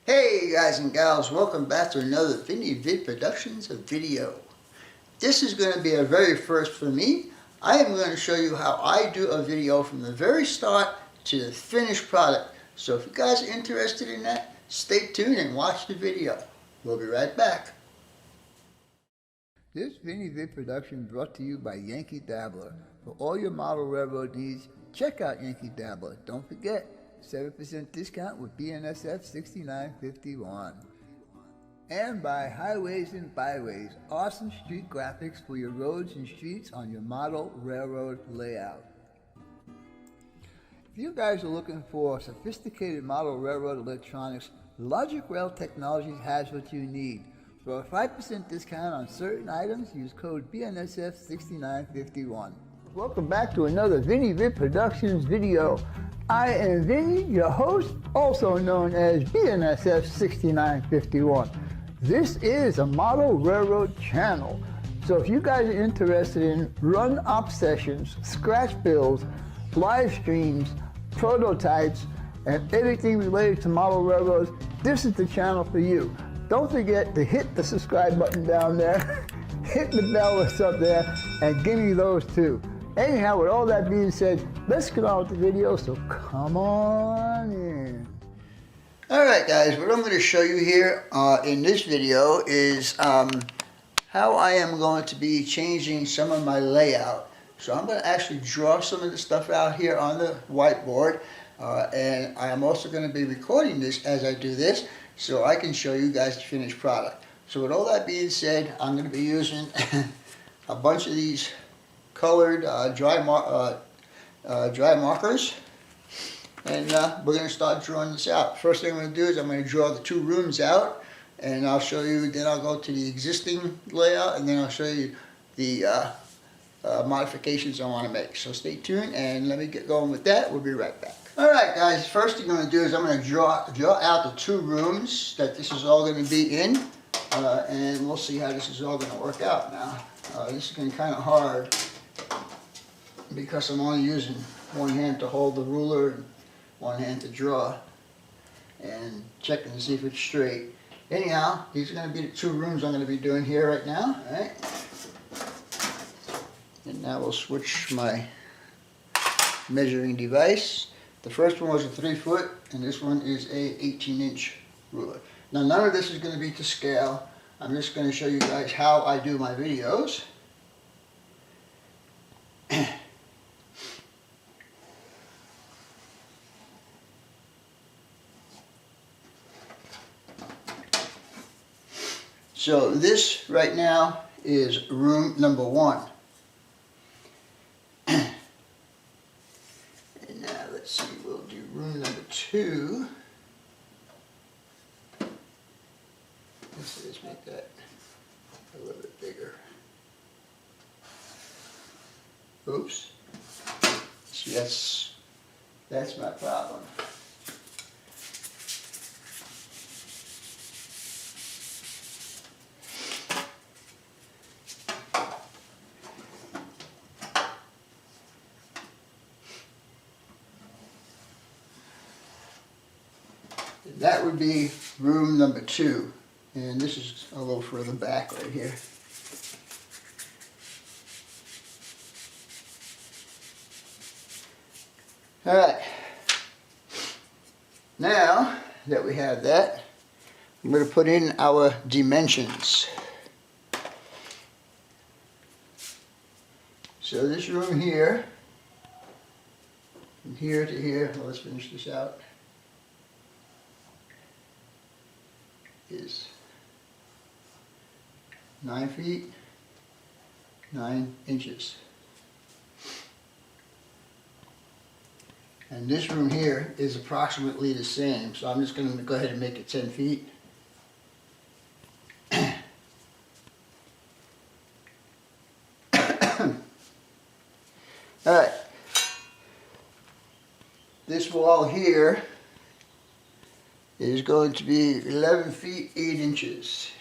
Hey guys and gals, welcome back to another Vinny Vid Productions of video. This is going to be a very first for me. I am going to show you how I do a video from the very start to the finished product. So if you guys are interested in that, stay tuned and watch the video. We'll be right back. This Vinny Vid production brought to you by Yankee Dabbler. For all your model railroad needs, check out Yankee Dabbler. Don't forget, 7% discount with BNSF 6951. And by Highways and Byways, awesome street graphics for your roads and streets on your model railroad layout. If you guys are looking for sophisticated model railroad electronics, Logic Rail Technologies has what you need. For a 5% discount on certain items, use code BNSF 6951. Welcome back to another Vinny Vid Productions video. I am Vinny, your host, also known as BNSF 6951. This is a model railroad channel. So if you guys are interested in run-up sessions, scratch builds, live streams, prototypes, and everything related to model railroads, this is the channel for you. Don't forget to hit the subscribe button down there, hit the bell that's up there, and give me those too. Anyhow, with all that being said, let's get on with the video, so come on in. Alright guys, what I'm going to show you here in this video is how I am going to be changing some of my layout. So I'm going to actually draw some of the stuff out here on the whiteboard, and I am also going to be recording this as I do this, so I can show you guys the finished product. So with all that being said, I'm going to be using a bunch of these colored dry markers, and we're going to start drawing this out. First thing I'm going to do is I'm going to draw the two rooms out, and I'll show you, then I'll go to the existing layout, and then I'll show you the modifications I want to make. So stay tuned and let me get going with that. We'll be right back. Alright guys, first thing I'm going to do is I'm going to draw out the two rooms that this is all going to be in, and we'll see how this is all going to work out now. This is going to be kind of hard because I'm only using one hand to hold the ruler and one hand to draw and checking to see if it's straight. Anyhow, these are going to be the two rooms I'm going to be doing here right now. All right? And now we'll switch my measuring device. The first one was a 3-foot, and this one is a 18-inch ruler. Now none of this is going to be to scale. I'm just going to show you guys how I do my videos. So this right now is room number 1. And now let's see, we'll do room number 2. Let's make that a little bit bigger. Oops. See, that's my problem. That would be room number 2, and this is a little further back right here. Alright, now that we have that, I'm going to put in our dimensions. So this room here, from here to here, well, let's finish this out, is 9 feet, 9 inches. And this room here is approximately the same, so I'm just going to go ahead and make it 10 feet. Alright, this wall here is going to be 11 feet 8 inches.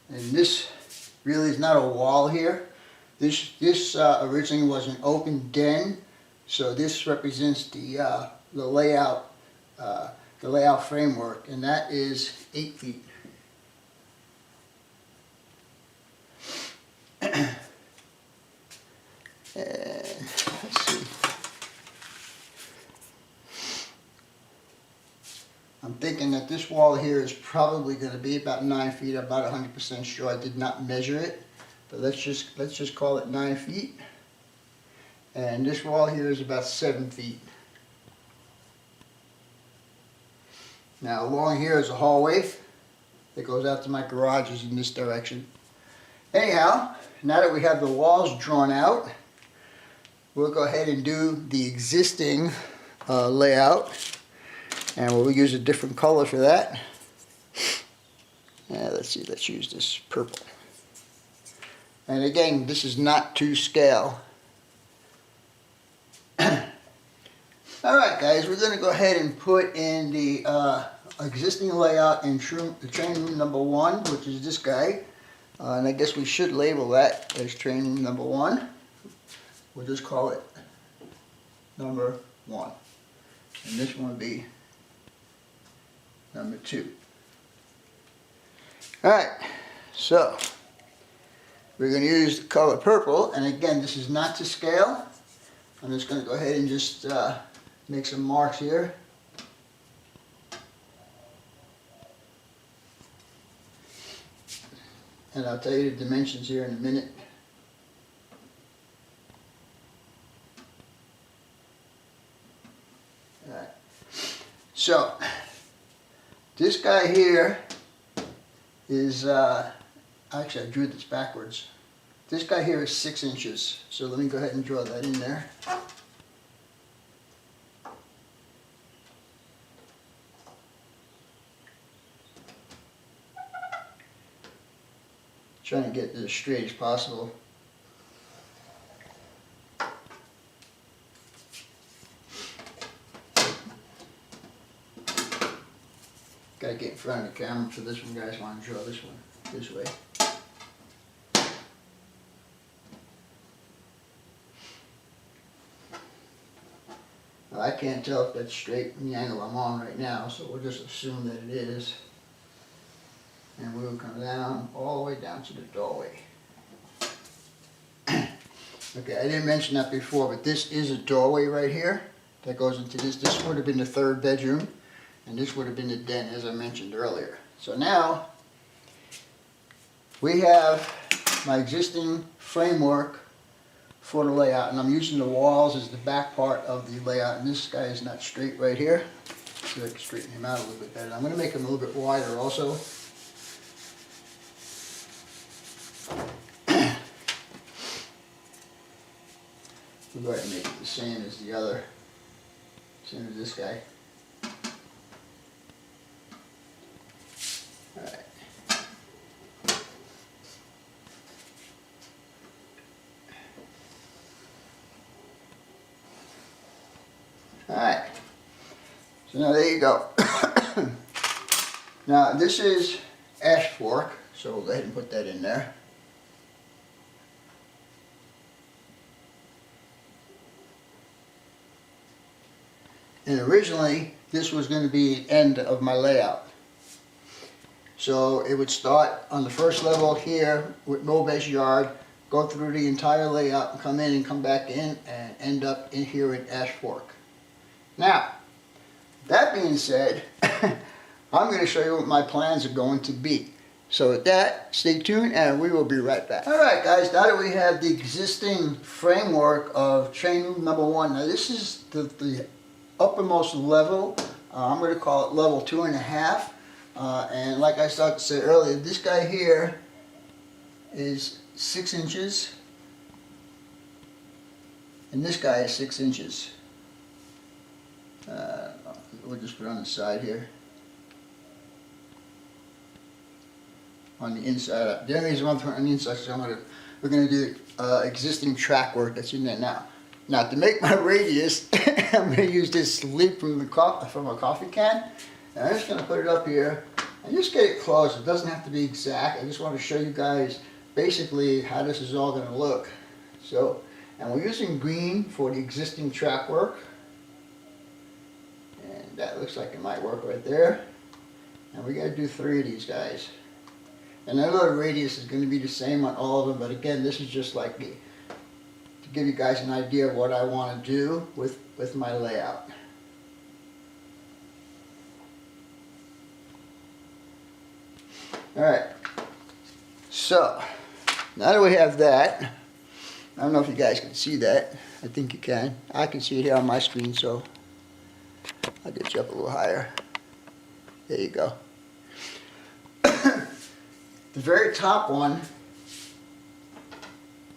And this really is not a wall here. This originally was an open den, so this represents the layout framework, and that is 8 feet. Let's see. I'm thinking that this wall here is probably going to be about 9 feet. I'm about 100% sure. I did not measure it, but let's just call it 9 feet. And this wall here is about 7 feet. Now along here is a hallway that goes out to my garages in this direction. Anyhow, now that we have the walls drawn out, we'll go ahead and do the existing layout, and we'll use a different color for that. Let's see, let's use this purple. And again, this is not to scale. Alright guys, we're going to go ahead and put in the existing layout in the training room number 1, which is this guy. And I guess we should label that as training room number 1. We'll just call it number 1. And this one will be number 2. Alright, so we're going to use the color purple, and again, this is not to scale. I'm just going to go ahead and just make some marks here. And I'll tell you the dimensions here in a minute. Alright. So, this guy here is, actually I drew this backwards. This guy here is 6 inches. So let me go ahead and draw that in there. Trying to get it as straight as possible. Gotta get in front of the camera for this one, guys. Want to draw this one this way. Now, I can't tell if that's straight from the angle I'm on right now, so we'll just assume that it is. And we will come down all the way down to the doorway. Okay, I didn't mention that before, but this is a doorway right here that goes into this. This would have been the 3rd bedroom, and this would have been the den, as I mentioned earlier. So now we have my existing framework for the layout, and I'm using the walls as the back part of the layout. And this guy is not straight right here. See if I can straighten him out a little bit better. I'm going to make him a little bit wider also. We'll go ahead and make it the same as the other, same as this guy. Alright. Alright. So now there you go. Now this is ash fork, so we'll go ahead and put that in there. And originally, this was going to be the end of my layout. So it would start on the first level here with no-base yard, go through the entire layout and come in and come back in and end up in here at Ash Fork. Now, that being said, I'm going to show you what my plans are going to be. So with that, stay tuned and we will be right back. Alright guys, now that we have the existing framework of training room number 1, now this is the uppermost level. I'm going to call it level 2.5. And like I started to say earlier, this guy here is 6 inches. And this guy is 6 inches. We'll just put it on the side here. On the inside. The only reason I'm putting it on the inside is we're going to do existing track work that's in there now. Now to make my radius, I'm going to use this lid from a coffee can. And I'm just going to put it up here and just get it close. It doesn't have to be exact. I just want to show you guys basically how this is all going to look. So, and we're using green for the existing track work. And that looks like it might work right there. And we're going to do 3 of these guys. And I know the radius is going to be the same on all of them, but again, this is just like to give you guys an idea of what I want to do with my layout. Alright, so now that we have that, I don't know if you guys can see that. I think you can. I can see it here on my screen, so I'll get you up a little higher. There you go. The very top one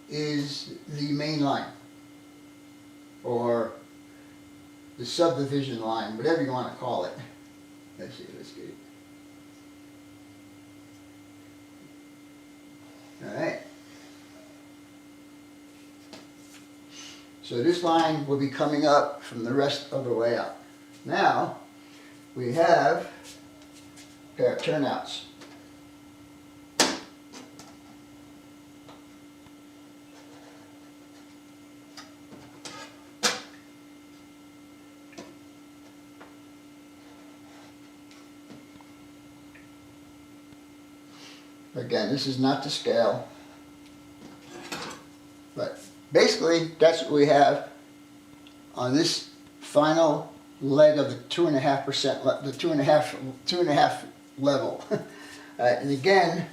is the main line, or the subdivision line, whatever you want to call it. Let's see, let's get it. Alright. So this line will be coming up from the rest of the layout. Now, we have a pair of turnouts. Again, this is not to scale, but basically that's what we have on this final leg of the 2.5%, the 2.5 level. And again,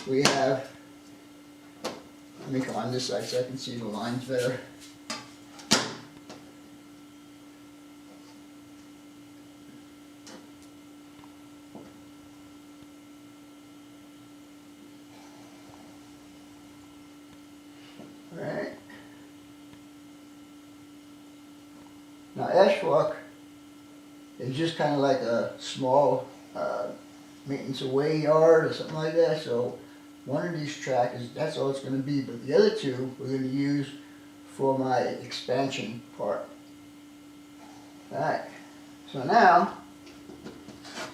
we have, let me come on this side so I can see the lines better. Alright. Now Ashwalk is just kind of like a small maintenance away yard or something like that. So one of these tracks, that's all it's going to be. But the other two we're going to use for my expansion part. Alright. So now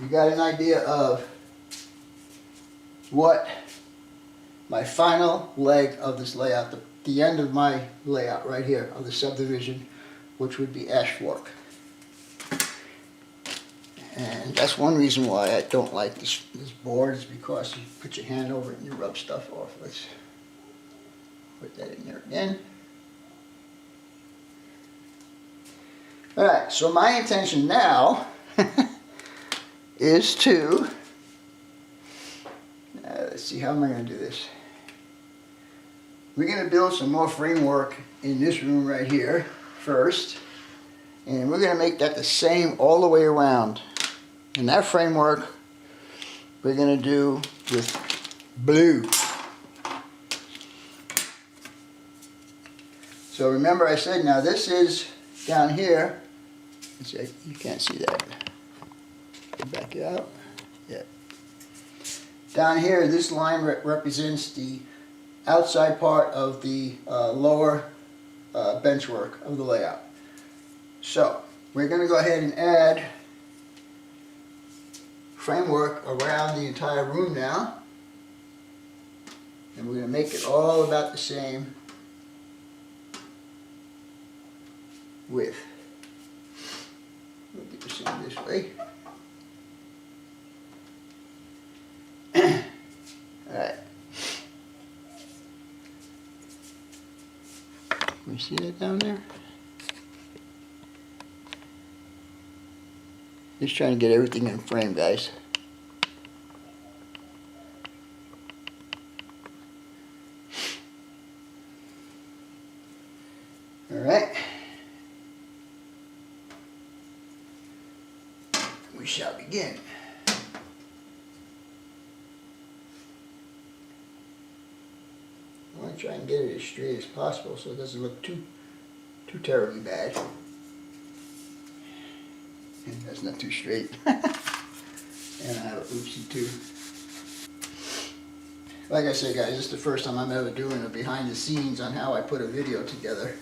you got an idea of what my final leg of this layout, the end of my layout right here of the subdivision, which would be Ash Fork. And that's one reason why I don't like this board, is because you put your hand over it and you rub stuff off. Let's put that in there again. Alright, so my intention now is to, let's see, how am I going to do this? We're going to build some more framework in this room right here first, and we're going to make that the same all the way around. And that framework we're going to do with blue. So remember I said, now this is down here. Let's see, you can't see that. Back it out. Yeah. Down here, this line represents the outside part of the lower bench work of the layout. So we're going to go ahead and add framework around the entire room now, and we're going to make it all about the same width. We'll get this in this way. Alright. You see that down there? Just trying to get everything in frame, guys. Alright. We shall begin. I want to try and get it as straight as possible so it doesn't look too terribly bad. And that's not too straight. And I have an oopsie too. Like I said, guys, this is the first time I'm ever doing a behind the scenes on how I put a video together.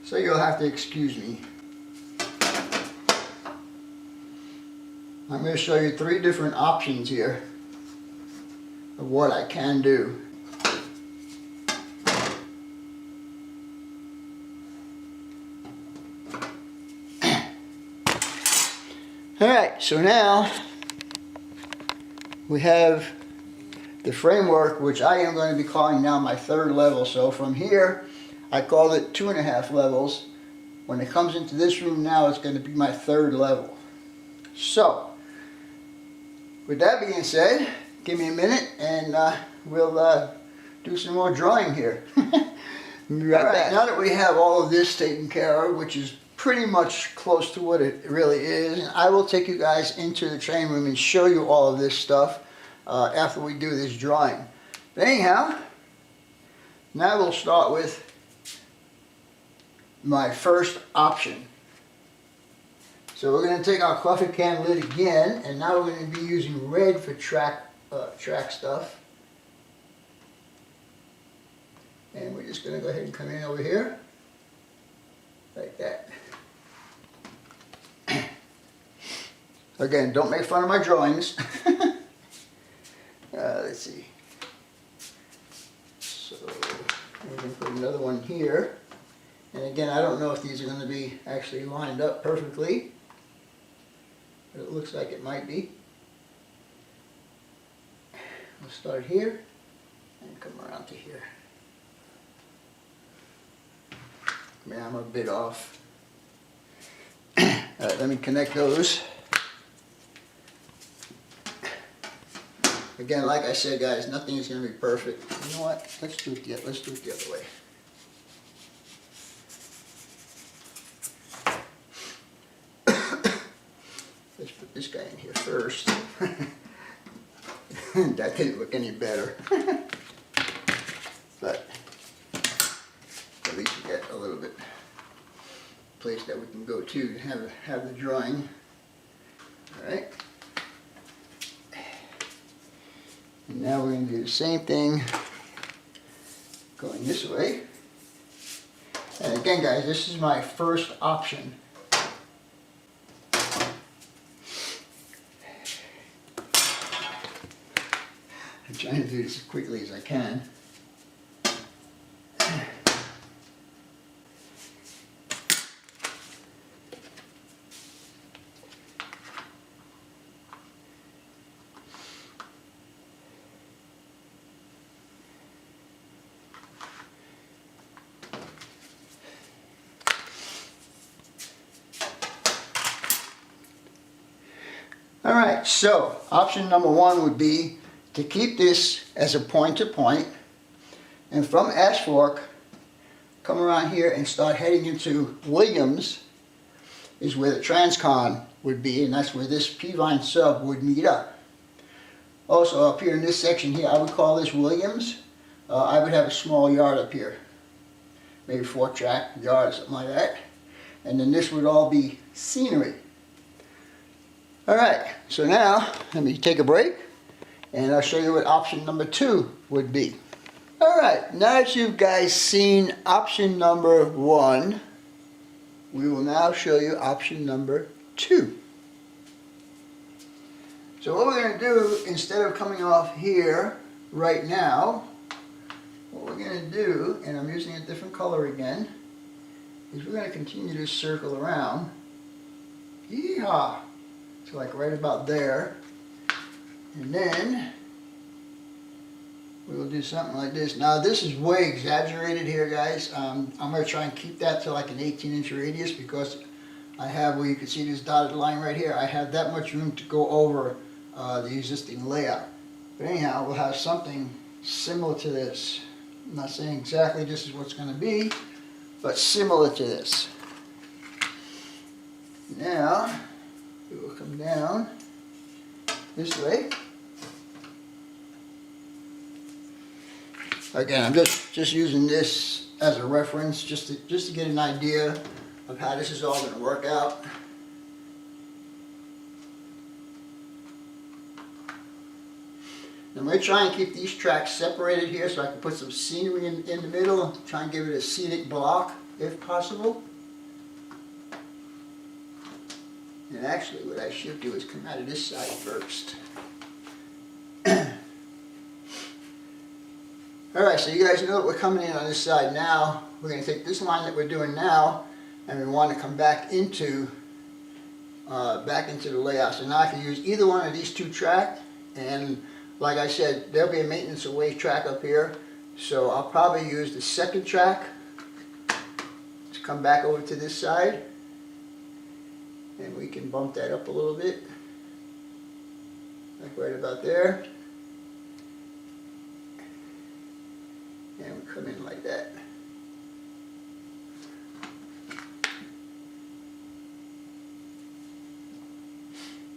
So you'll have to excuse me. I'm going to show you 3 different options here of what I can do. Alright, so now we have the framework, which I am going to be calling now my third level. So from here, I called it 2.5 levels. When it comes into this room now, it's going to be my third level. So, with that being said, give me a minute and we'll do some more drawing here. Right back. Now that we have all of this taken care of, which is pretty much close to what it really is, I will take you guys into the training room and show you all of this stuff after we do this drawing. But anyhow, now we'll start with my first option. So we're going to take our coffee can lid again, and now we're going to be using red for track stuff. And we're just going to go ahead and come in over here, like that. Again, don't make fun of my drawings. Let's see. So we're going to put another one here. And again, I don't know if these are going to be actually lined up perfectly, but it looks like it might be. We'll start here and come around to here. I mean, I'm a bit off. Alright, let me connect those. Again, like I said, guys, nothing is going to be perfect. You know what? Let's do it the other way. Let's put this guy in here first. That didn't look any better. But at least we get a little bit place that we can go to have the drawing. Alright. And now we're going to do the same thing going this way. And again, guys, this is my first option. I'm trying to do this as quickly as I can. Alright, so option number one would be to keep this as a point to point, and from Ash Fork come around here and start heading into Williams is where the Transcon would be, and that's where this P-Vine sub would meet up. Also up here in this section here, I would call this Williams. I would have a small yard up here, maybe 4-track yard or something like that, and then this would all be scenery. Alright, so now let me take a break and I'll show you what option number 2 would be. Alright, now that you've guys seen option number 1, we will now show you option number 2. So what we're going to do, instead of coming off here right now, what we're going to do, and I'm using a different color again, is we're going to continue to circle around. Yeehaw! So like right about there, and then we will do something like this. Now this is way exaggerated here, guys. I'm going to try and keep that to like an 18-inch radius because I have, where you can see this dotted line right here, I have that much room to go over the existing layout. But anyhow, we'll have something similar to this. I'm not saying exactly this is what's going to be, but similar to this. Now it will come down this way. Again, I'm just using this as a reference, just to get an idea of how this is all going to work out. I'm going to try and keep these tracks separated here so I can put some scenery in the middle, try and give it a scenic block if possible. And actually what I should do is come out of this side first. Alright, so you guys know that we're coming in on this side now. We're going to take this line that we're doing now and we want to come back into back into the layout. So now I can use either one of these two tracks, and like I said, there'll be a maintenance away track up here. So I'll probably use the second track to come back over to this side, and we can bump that up a little bit, like right about there. And we come in like that.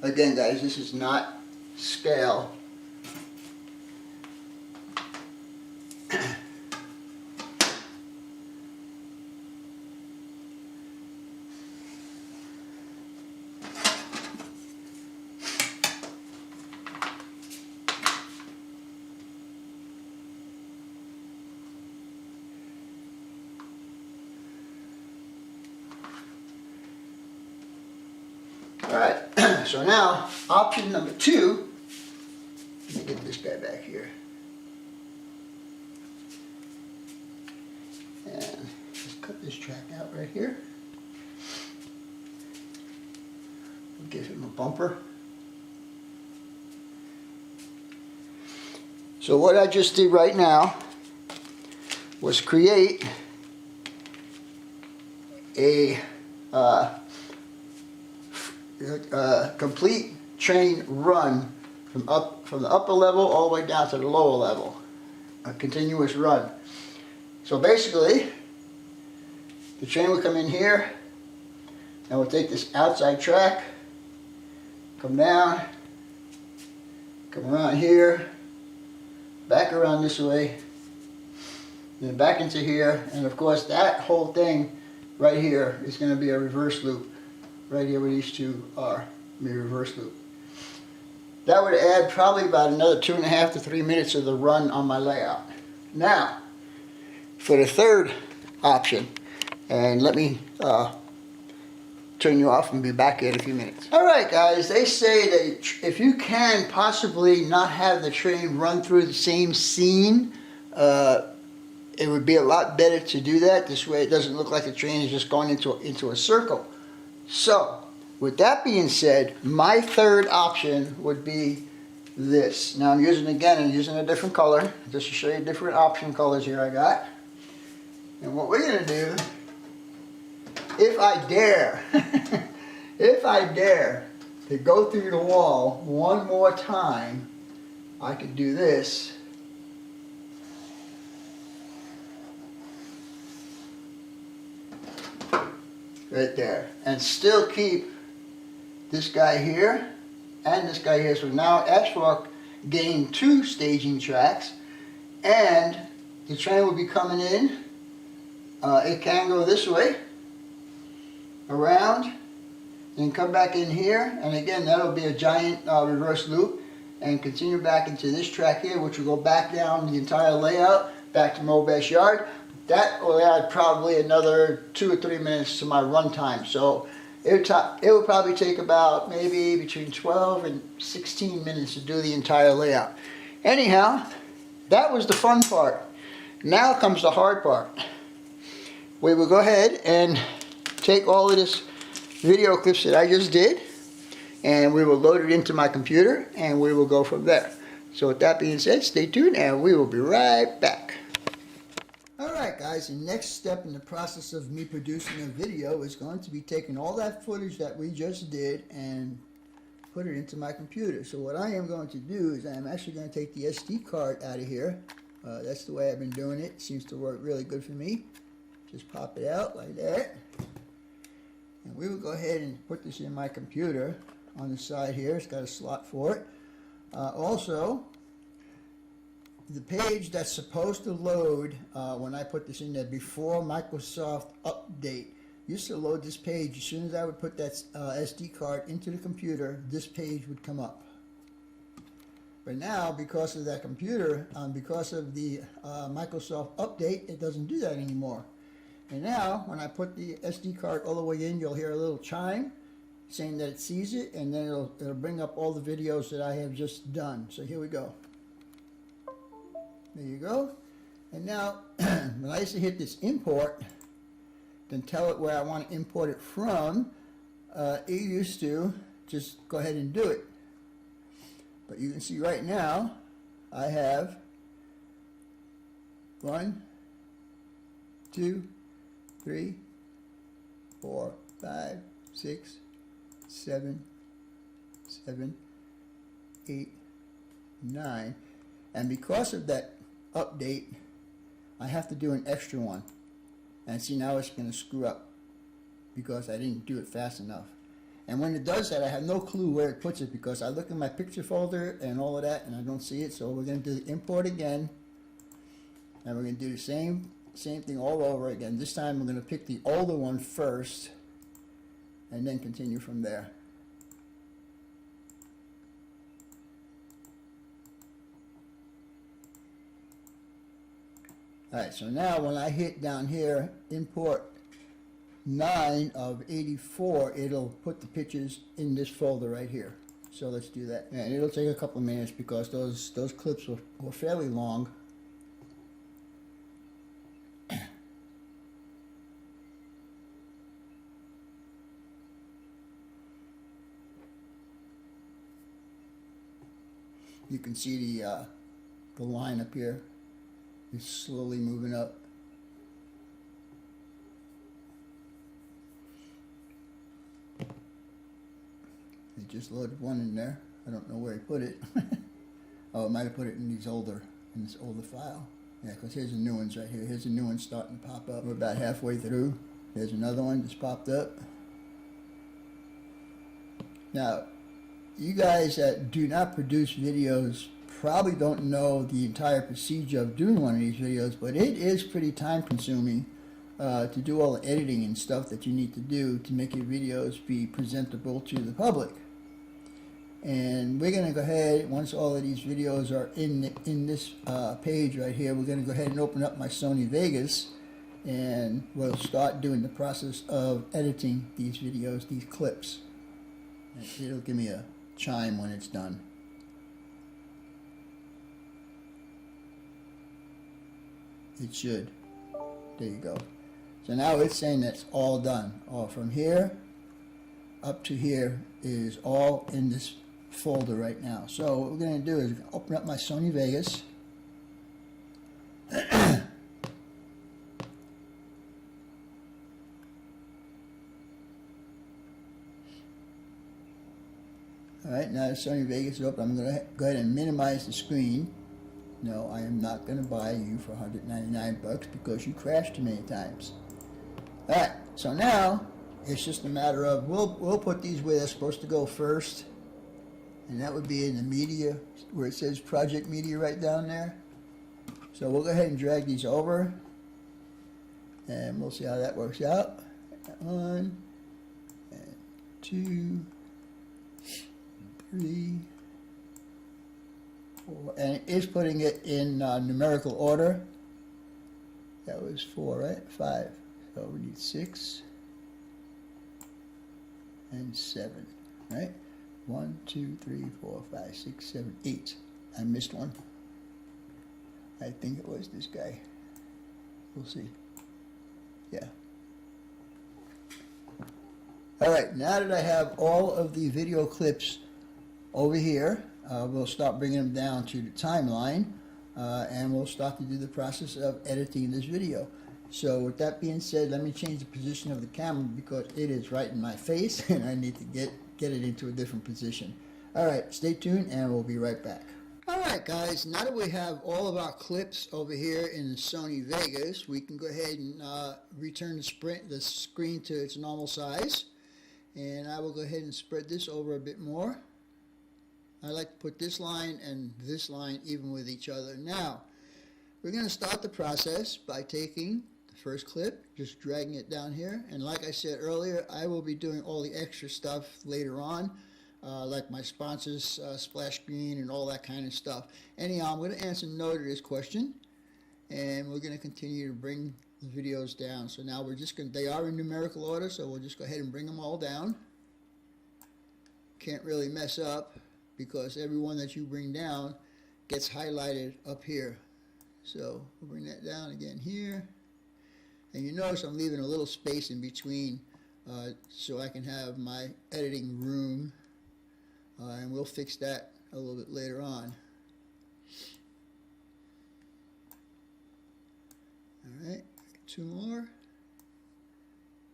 Again, guys, this is not scale. Alright, so now option number 2, let me get this guy back here. And just cut this track out right here. We'll give him a bumper. So what I just did right now was create a complete train run from the upper level all the way down to the lower level, a continuous run. So basically, the train will come in here, and we'll take this outside track, come down, come around here, back around this way, then back into here, and of course that whole thing right here is going to be a reverse loop. Right here where these two are, be a reverse loop. That would add probably about another 2.5 to 3 minutes of the run on my layout. Now, for the third option, and let me turn you off and be back in a few minutes. Alright guys, they say that if you can possibly not have the train run through the same scene, it would be a lot better to do that. This way it doesn't look like the train is just going into a circle. So, with that being said, my third option would be this. Now I'm using a different color, just to show you different option colors here I got. And what we're going to do, if I dare, if I dare to go through the wall one more time, I could do this. Right there, and still keep this guy here and this guy here. So now Ashrock gained 2 staging tracks, and the train will be coming in. It can go this way, around, and come back in here, and again that'll be a giant reverse loop, and continue back into this track here, which will go back down the entire layout, back to Mobash Yard. That will add probably another 2 or 3 minutes to my run time. So it will probably take about maybe between 12 and 16 minutes to do the entire layout. Anyhow, that was the fun part. Now comes the hard part. We will go ahead and take all of this video clips that I just did, and we will load it into my computer, and we will go from there. So with that being said, stay tuned and we will be right back. Alright guys, the next step in the process of me producing a video is going to be taking all that footage that we just did and put it into my computer. So what I am going to do is I'm actually going to take the SD card out of here. That's the way I've been doing it. It seems to work really good for me. Just pop it out like that. And we will go ahead and put this in my computer on the side here. It's got a slot for it. Also, the page that's supposed to load when I put this in there before Microsoft Update used to load this page. As soon as I would put that SD card into the computer, this page would come up. But now, because of that computer, because of the Microsoft Update, it doesn't do that anymore. And now, when I put the SD card all the way in, you'll hear a little chime saying that it sees it, and then it'll bring up all the videos that I have just done. So here we go. There you go. And now, when I used to hit this import, then tell it where I want to import it from, it used to just go ahead and do it. But you can see right now, I have 1, 2, 3, 4, 5, 6, 7, 8, 9. And because of that update, I have to do an extra one. And see, now it's going to screw up because I didn't do it fast enough. And when it does that, I have no clue where it puts it because I look in my picture folder and all of that and I don't see it. So we're going to do the import again. And we're going to do the same thing all over again. This time we're going to pick the older one first and then continue from there. Alright, so now when I hit down here, import 9 of 84, it'll put the pictures in this folder right here. So let's do that. And it'll take a couple of minutes because those clips were fairly long. You can see the line up here is slowly moving up. He just loaded one in there. I don't know where he put it. Oh, it might have put it in this older file. Yeah, because here's the new ones right here. Here's the new one starting to pop up. We're about halfway through. There's another one just popped up. Now, you guys that do not produce videos probably don't know the entire procedure of doing one of these videos, but it is pretty time consuming to do all the editing and stuff that you need to do to make your videos be presentable to the public. And we're going to go ahead, once all of these videos are in this page right here, we're going to go ahead and open up my Sony Vegas and we'll start doing the process of editing these videos, these clips. And it'll give me a chime when it's done. It should. There you go. So now it's saying that's all done. All from here up to here is all in this folder right now. So what we're going to do is open up my Sony Vegas. Alright, now the Sony Vegas is open. I'm going to go ahead and minimize the screen. No, I am not going to buy you for $199 because you crashed too many times. Alright, so now it's just a matter of we'll put these where they're supposed to go first, and that would be in the media where it says project media right down there. So we'll go ahead and drag these over and we'll see how that works out. 1 and 2, 3, 4, and it is putting it in numerical order. That was 4, right? 5. So we need 6 and 7, right? 1, 2, 3, 4, 5, 6, 7, 8. I missed one. I think it was this guy. We'll see. Yeah. Alright, now that I have all of the video clips over here, we'll start bringing them down to the timeline, and we'll start to do the process of editing this video. So with that being said, let me change the position of the camera because it is right in my face and I need to get it into a different position. Alright, stay tuned and we'll be right back. Alright guys, now that we have all of our clips over here in the Sony Vegas, we can go ahead and return the screen to its normal size. And I will go ahead and spread this over a bit more. I like to put this line and this line even with each other. Now, we're going to start the process by taking the first clip, just dragging it down here. And like I said earlier, I will be doing all the extra stuff later on, like my sponsors, splash screen, and all that kind of stuff. Anyhow, I'm going to answer no to this question, and we're going to continue to bring the videos down. So now we're just going to, they are in numerical order, so we'll just go ahead and bring them all down. Can't really mess up because every one that you bring down gets highlighted up here. So we'll bring that down again here. And you notice I'm leaving a little space in between so I can have my editing room, and we'll fix that a little bit later on. Alright, 2 more,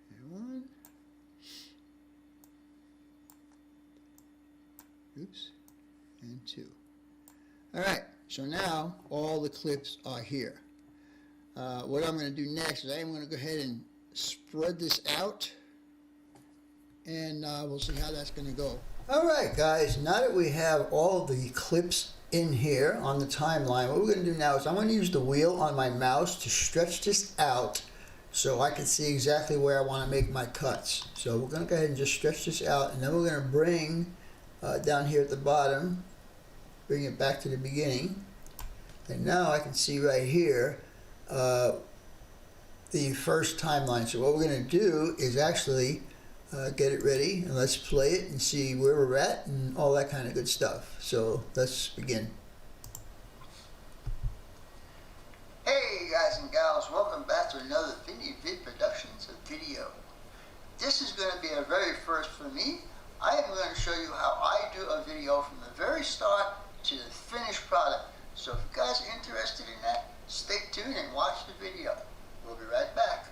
and 1, oops, and 2. Alright, so now all the clips are here. What I'm going to do next is I'm going to go ahead and spread this out, and we'll see how that's going to go. Alright guys, now that we have all the clips in here on the timeline, what we're going to do now is I'm going to use the wheel on my mouse to stretch this out so I can see exactly where I want to make my cuts. So we're going to go ahead and just stretch this out, and then we're going to bring down here at the bottom, bring it back to the beginning, and now I can see right here the first timeline. So what we're going to do is actually get it ready, and let's play it and see where we're at and all that kind of good stuff. So let's begin. Hey guys and gals, welcome back to another Vid Productions of video. This is going to be a very first for me. I am going to show you how I do a video from the very start to the finished product. So if you guys are interested in that, stay tuned and watch the video. We'll be right back.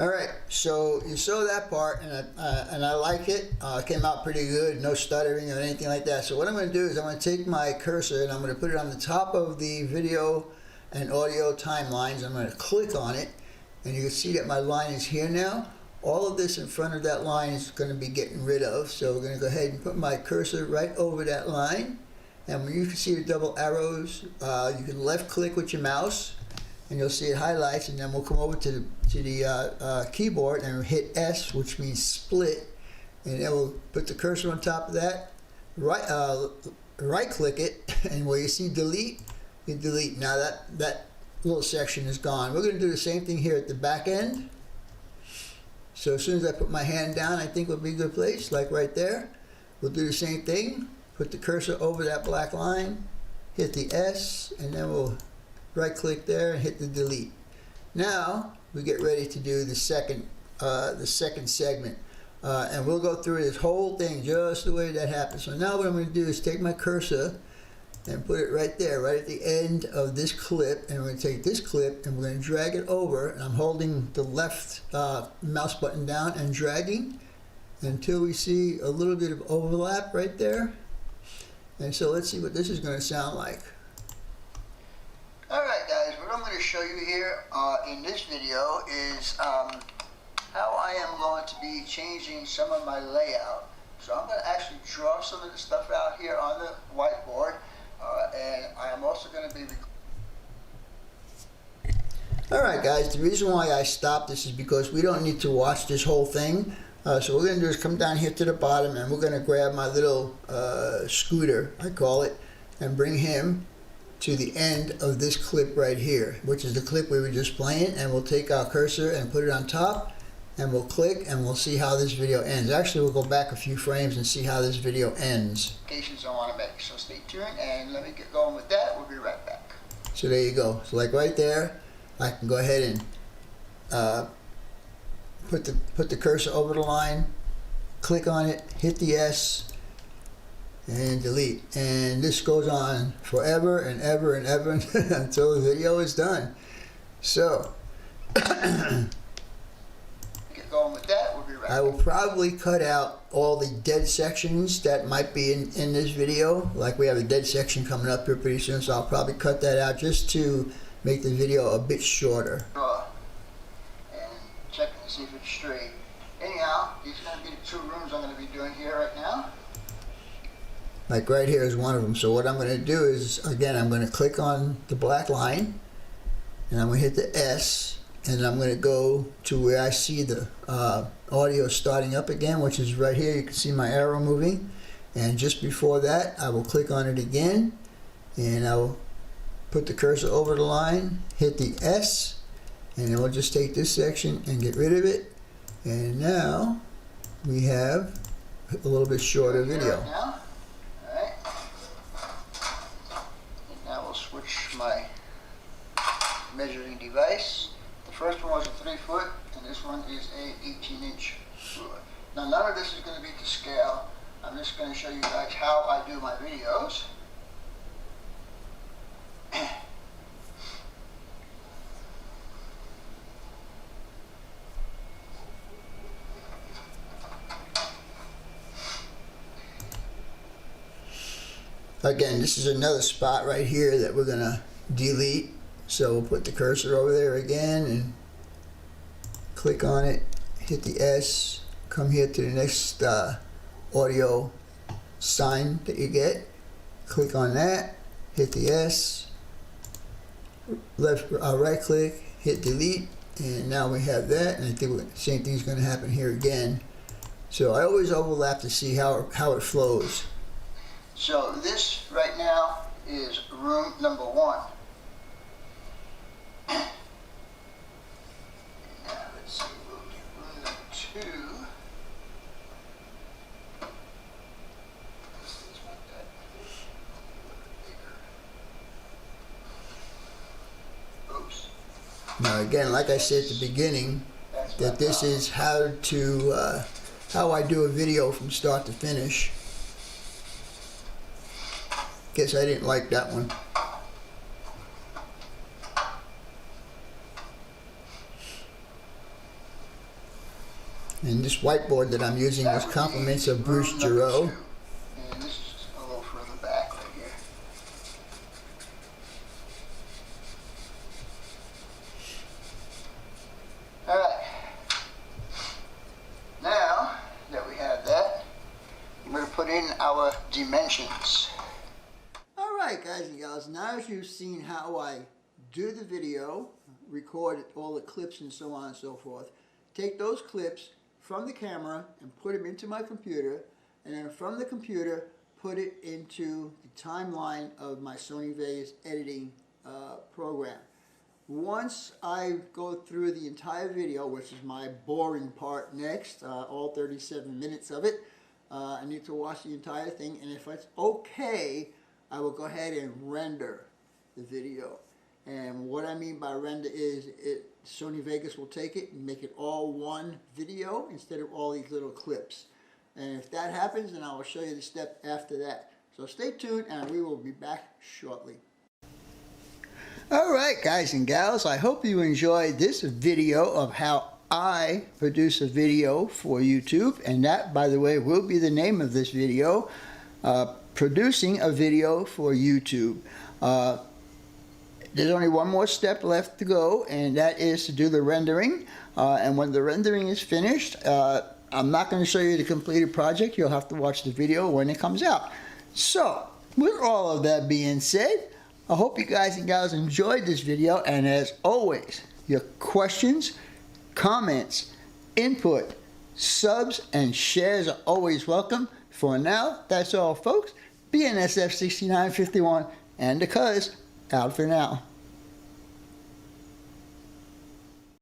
Alright, so you saw that part, and I like it. It came out pretty good, no stuttering or anything like that. So what I'm going to do is I'm going to take my cursor and I'm going to put it on the top of the video and audio timelines. I'm going to click on it, and you can see that my line is here now. All of this in front of that line is going to be getting rid of. So we're going to go ahead and put my cursor right over that line. And when you can see the double arrows, you can left click with your mouse, and you'll see it highlights, and then we'll come over to the keyboard and hit S, which means split, and then we'll put the cursor on top of that, right click it, and where you see delete, you delete. Now that little section is gone. We're going to do the same thing here at the back end. So as soon as I put my hand down, I think will be a good place, like right there. We'll do the same thing, put the cursor over that black line, hit the S, and then we'll right click there and hit the delete. Now we get ready to do the second segment, and we'll go through this whole thing just the way that happens. So now what I'm going to do is take my cursor and put it right there, right at the end of this clip, and we're going to take this clip and we're going to drag it over, and I'm holding the left mouse button down and dragging until we see a little bit of overlap right there. And so let's see what this is going to sound like. Alright guys, what I'm going to show you here in this video is how I am going to be changing some of my layout. So I'm going to actually draw some of the stuff out here on the whiteboard, and I am also going to be... Alright guys, the reason why I stopped this is because we don't need to watch this whole thing. So what we're going to do is come down here to the bottom, and we're going to grab my little scooter, I call it, and bring him to the end of this clip right here, which is the clip we were just playing, and we'll take our cursor and put it on top, and we'll click, and we'll see how this video ends. Actually, we'll go back a few frames and see how this video ends. I want to make, so stay tuned and let me get going with that. We'll be right back. So there you go. So like right there, I can go ahead and put the cursor over the line, click on it, hit the S, and delete. And this goes on forever and ever and ever until the video is done. So get going with that. We'll be right back. I will probably cut out all the dead sections that might be in this video. Like we have a dead section coming up here pretty soon, so I'll probably cut that out just to make the video a bit shorter. And checking to see if it's straight. Anyhow, these are going to be the 2 rooms I'm going to be doing here right now. Like right here is one of them. So what I'm going to do is, again, I'm going to click on the black line, and I'm going to hit the S, and I'm going to go to where I see the audio starting up again, which is right here. You can see my arrow moving, and just before that I will click on it again, and I will put the cursor over the line, hit the S, and then we'll just take this section and get rid of it. And now we have a little bit shorter video. Now, alright. And now we'll switch my measuring device. The first one was a 3 foot, and this one is a 18-inch ruler. Now none of this is going to be to scale. I'm just going to show you guys how I do my videos. Again, this is another spot right here that we're going to delete. So we'll put the cursor over there again and click on it, hit the S, come here to the next audio sign that you get, click on that, hit the S, right click, hit delete, and now we have that, and I think the same thing is going to happen here again. So I always overlap to see how it flows. So this right now is room number 1. Now let's see, we'll do room number 2. This is like that. Oops. Now again, like I said at the beginning, that this is how I do a video from start to finish. Guess I didn't like that one. And this whiteboard that I'm using was compliments of Bruce Giroux. And this is a little further back right here. Alright. Now that we have that, I'm going to put in our dimensions. Alright guys and gals, now as you've seen how I do the video, record all the clips and so on and so forth, take those clips from the camera and put them into my computer, and then from the computer put it into the timeline of my Sony Vegas editing program. Once I go through the entire video, which is my boring part next, all 37 minutes of it, I need to watch the entire thing, and if it's okay, I will go ahead and render the video. And what I mean by render is Sony Vegas will take it and make it all one video instead of all these little clips. And if that happens, then I will show you the step after that. So stay tuned and we will be back shortly. Alright guys and gals, I hope you enjoyed this video of how I produce a video for YouTube. And that, by the way, will be the name of this video. Producing a video for YouTube. There's only one more step left to go, and that is to do the rendering. And when the rendering is finished, I'm not going to show you the completed project. You'll have to watch the video when it comes out. So, with all of that being said, I hope you guys and gals enjoyed this video, and as always, your questions, comments, input, subs, and shares are always welcome. For now, that's all folks. BNSF 6951 and the Cuz out for now.